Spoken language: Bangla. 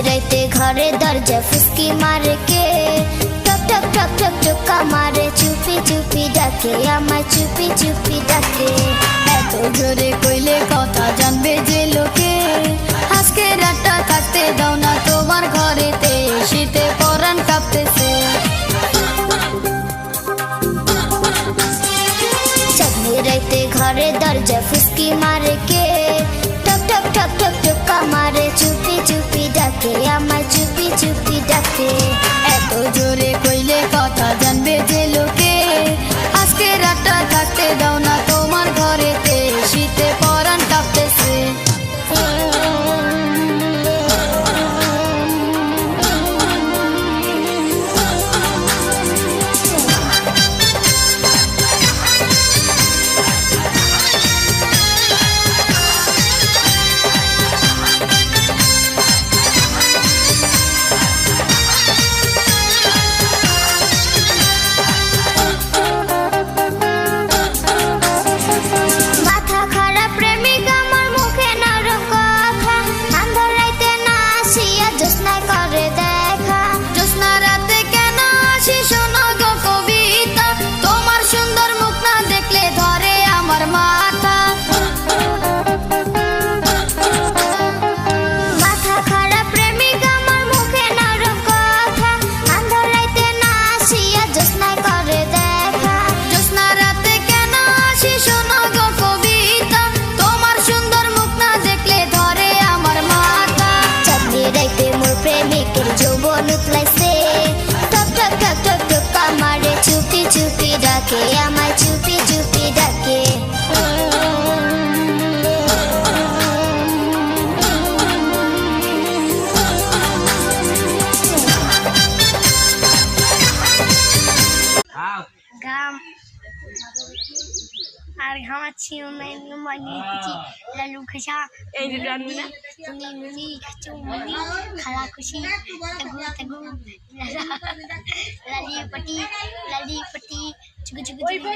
রাইতে ঘরে দরজা ফুসকি মারে কে, টক টক টক টক টকা মারে, চুপি চুপি ডাকে আমায়, চুপি চুপি ডাকে। এত জোরে কইলে কথা জানবে যে লোকে, আজকে রাতটা থাকতে দাও না তোমার ঘরেতে, শীতে পরাণ কাঁপতেছে। চাঁদনি রাইতে ঘরে দরজা ফুসকি মারে কে, টক টক টক টক টকা মারে, চুপি চুপি ডাকে আমায়, চুপি চুপি ডাকে। এত জোরে কইলে কথা জানবে যে লোকে, আজকে রাতটা থাকতে দাও না তোমার ঘরেতে, শীতে পরাণ কাঁপতেছে। চুপি চুপি ডাকে আমায়, চুপি চুপি ডাকে। ঘাম আর ঘামাচ্ছি, বানিয়েছি লালু খাসা, এই নুনি নুনি খাচু মুনি, খালা খুশি তাগু তাগু, লালি পটি চুগু চুগু চুগু।